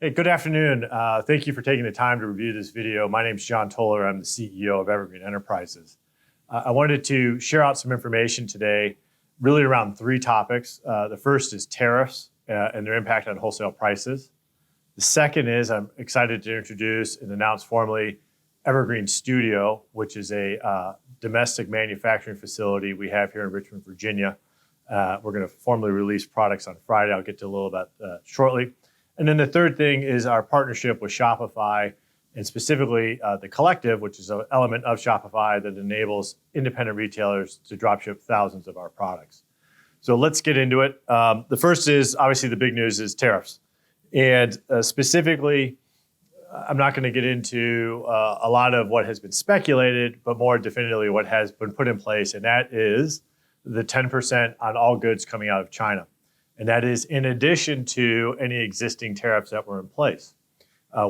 Hey, good afternoon. Thank you for taking the time to review this video. My name is John Toller. I'm the CEO of Evergreen Enterprises. I wanted to share out some information today, really around three topics. The first is tariffs and their impact on wholesale prices. The second is I'm excited to introduce and announce formally Evergreen Studio, which is a domestic manufacturing facility we have here in Richmond, Virginia. We're going to formally release products on Friday. I'll get to a little about shortly. And then the third thing is our partnership with Shopify, and specifically the Collective, which is an element of Shopify that enables independent retailers to dropship thousands of our products. So let's get into it. The first is, obviously the big news is tariffs. And specifically, I'm not going to get into a lot of what has been speculated, but more definitively what has been put in place, and that is the 10% on all goods coming out of China. And that is in addition to any existing tariffs that were in place.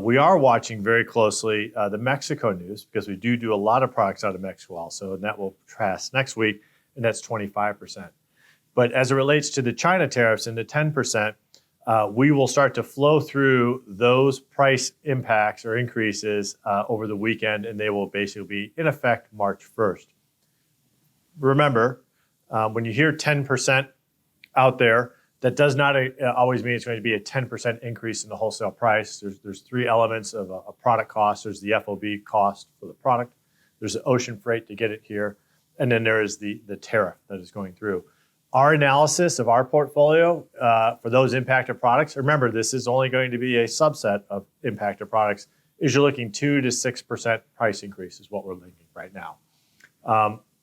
We are watching very closely the Mexico news because we do a lot of products out of Mexico also, and that will pass next week, and that's 25%. But as it relates to the China tariffs and the 10%, we will start to flow through those price impacts or increases over the weekend, and they will basically be in effect March 1st. Remember, when you hear 10% out there, that does not always mean it's going to be a 10% increase in the wholesale price. There's three elements of a product cost. There's the FOB cost for the product. There's the ocean freight to get it here. And then there is the tariff that is going through. Our analysis of our portfolio for those impacted products, remember, this is only going to be a subset of impacted products, is you're looking 2 to 6% price increase is what we're looking right now.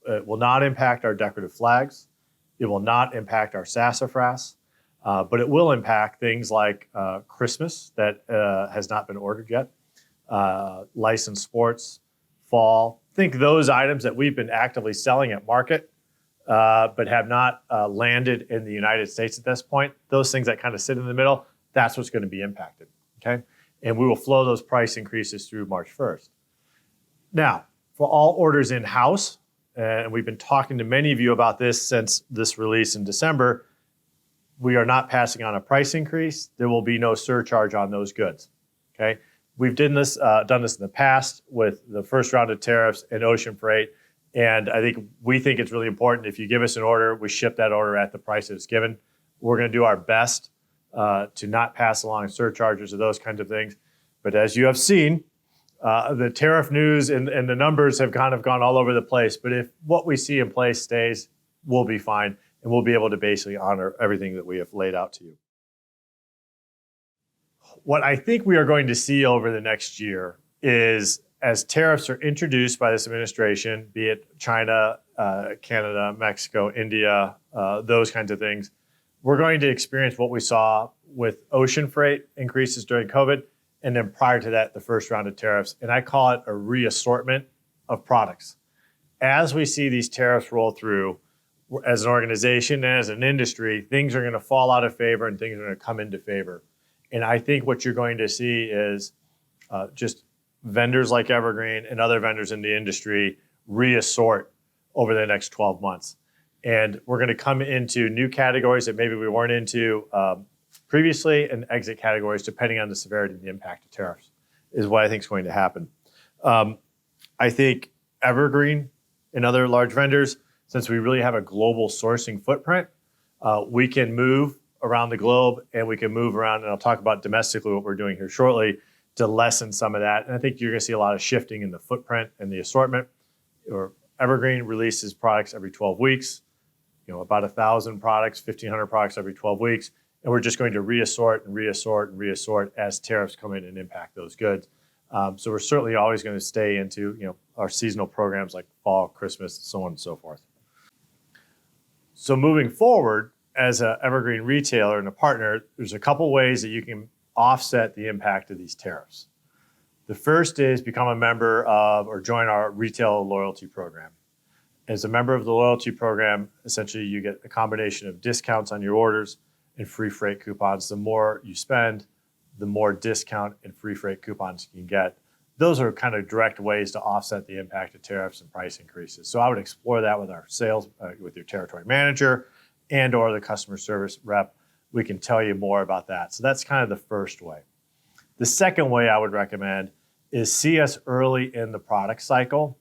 It will not impact our decorative flags. It will not impact our sassafras. But it will impact things like Christmas that has not been ordered yet, licensed sports, fall. Think those items that we've been actively selling at market, but have not landed in the United States at this point. Those things that kind of sit in the middle, that's what's going to be impacted, okay? And we will flow those price increases through March 1st. Now, for all orders in-house, and we've been talking to many of you about this since this release in December, we are not passing on a price increase. There will be no surcharge on those goods, okay? We've done this in the past with the first round of tariffs and ocean freight, and we think it's really important if you give us an order, we ship that order at the price it's given. We're going to do our best to not pass along surcharges or those kinds of things. But as you have seen, the tariff news and the numbers have kind of gone all over the place. But if what we see in place stays, we'll be fine. And we'll be able to basically honor everything that we have laid out to you. What I think we are going to see over the next year is as tariffs are introduced by this administration, be it China, Canada, Mexico, India, those kinds of things, we're going to experience what we saw with ocean freight increases during COVID, and then prior to that, the first round of tariffs. And I call it a reassortment of products. As we see these tariffs roll through, as an organization and as an industry, things are going to fall out of favor and things are going to come into favor. And I think what you're going to see is just vendors like Evergreen and other vendors in the industry reassort over the next 12 months. And we're going to come into new categories that maybe we weren't into previously and exit categories depending on the severity and the impact of tariffs is what I think is going to happen. I think Evergreen and other large vendors, since we really have a global sourcing footprint, we can move around the globe and we can move around, and I'll talk about domestically what we're doing here shortly to lessen some of that. And I think you're going to see a lot of shifting in the footprint and the assortment. Evergreen releases products every 12 weeks, about 1,000 products, 1,500 products every 12 weeks. And we're just going to reassort and reassort and reassort as tariffs come in and impact those goods. So we're certainly always going to stay into our seasonal programs like fall, Christmas, so on and so forth. So moving forward, as an Evergreen retailer and a partner, there's a couple ways that you can offset the impact of these tariffs. The first is become a member of or join our retail loyalty program. As a member of the loyalty program, essentially you get a combination of discounts on your orders and free freight coupons. The more you spend, the more discount and free freight coupons you can get. Those are kind of direct ways to offset the impact of tariffs and price increases. So I would explore that with our sales, with your territory manager and or the customer service rep. We can tell you more about that. So that's kind of the first way. The second way I would recommend is see us early in the product cycle.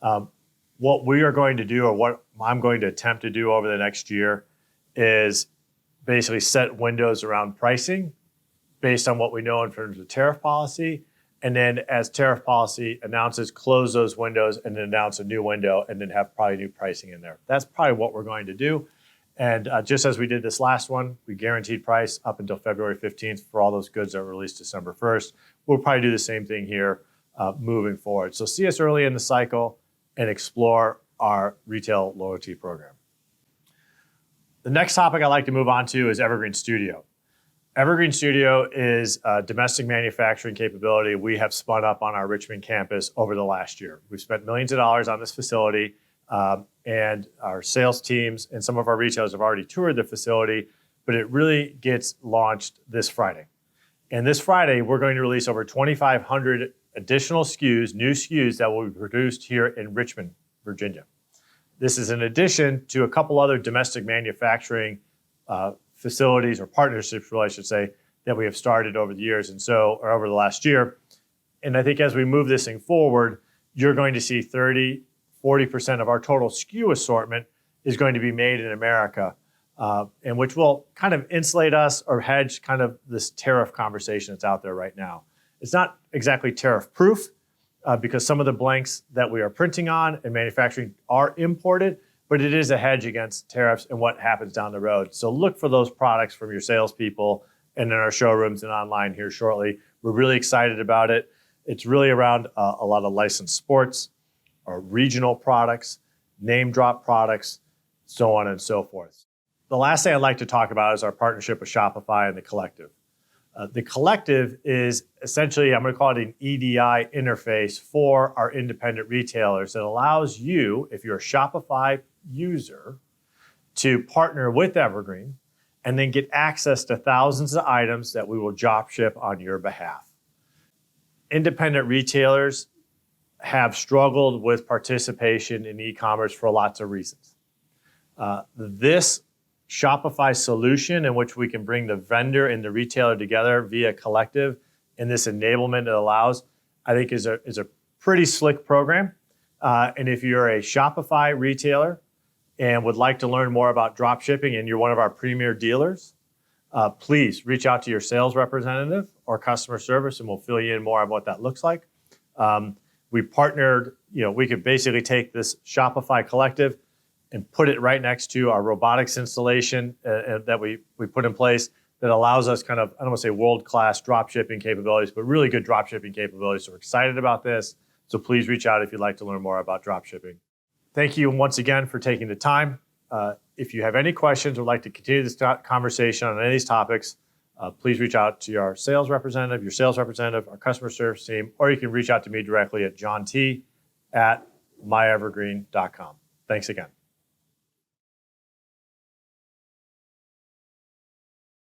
What we are going to do, or what I'm going to attempt to do over the next year, is basically set windows around pricing based on what we know in terms of tariff policy. And then as tariff policy announces, close those windows and then announce a new window and then have probably new pricing in there. That's probably what we're going to do. And just as we did this last one, we guaranteed price up until February 15th for all those goods that were released December 1st. We'll probably do the same thing here moving forward. So see us early in the cycle and explore our retail loyalty program. The next topic I'd like to move on to is Evergreen Studio. Evergreen Studio is a domestic manufacturing capability we have spun up on our Richmond campus over the last year. We've spent millions of dollars on this facility, and our sales teams and some of our retailers have already toured the facility, but it really gets launched this Friday. And this Friday, we're going to release over 2,500 additional SKUs, new SKUs that will be produced here in Richmond, Virginia. This is in addition to a couple other domestic manufacturing facilities, or partnerships, I should say, that we have started over the years or over the last year. And I think as we move this thing forward, you're going to see 40% of our total SKU assortment is going to be made in America, and which will kind of insulate us or hedge kind of this tariff conversation that's out there right now. It's not exactly tariff proof because some of the blanks that we are printing on and manufacturing are imported, but it is a hedge against tariffs and what happens down the road. So look for those products from your salespeople and in our showrooms and online here shortly. We're really excited about it. It's really around a lot of licensed sports, or regional products, name drop products, so on and so forth. The last thing I'd like to talk about is our partnership with Shopify and the Collective. The Collective is essentially, I'm going to call it an EDI interface for our independent retailers that allows you, if you're a Shopify user, to partner with Evergreen and then get access to thousands of items that we will drop ship on your behalf. Independent retailers have struggled with participation in e-commerce for lots of reasons. This Shopify solution, in which we can bring the vendor and the retailer together via Collective, and this enablement it allows, I think is a pretty slick program. And if you're a Shopify retailer and would like to learn more about drop shipping and you're one of our premier dealers, please reach out to your sales representative or customer service and we'll fill you in more on what that looks like. We partnered, we could basically take this Shopify Collective and put it right next to our robotics installation that we put in place that allows us kind of, I don't want to say world-class drop shipping capabilities, but really good drop shipping capabilities. So we're excited about this. So please reach out if you'd like to learn more about drop shipping. Thank you once again for taking the time. If you have any questions or would like to continue this conversation on any of these topics, please reach out to our sales representative, our customer service team, or you can reach out to me directly at johnt@myevergreen.com. Thanks again.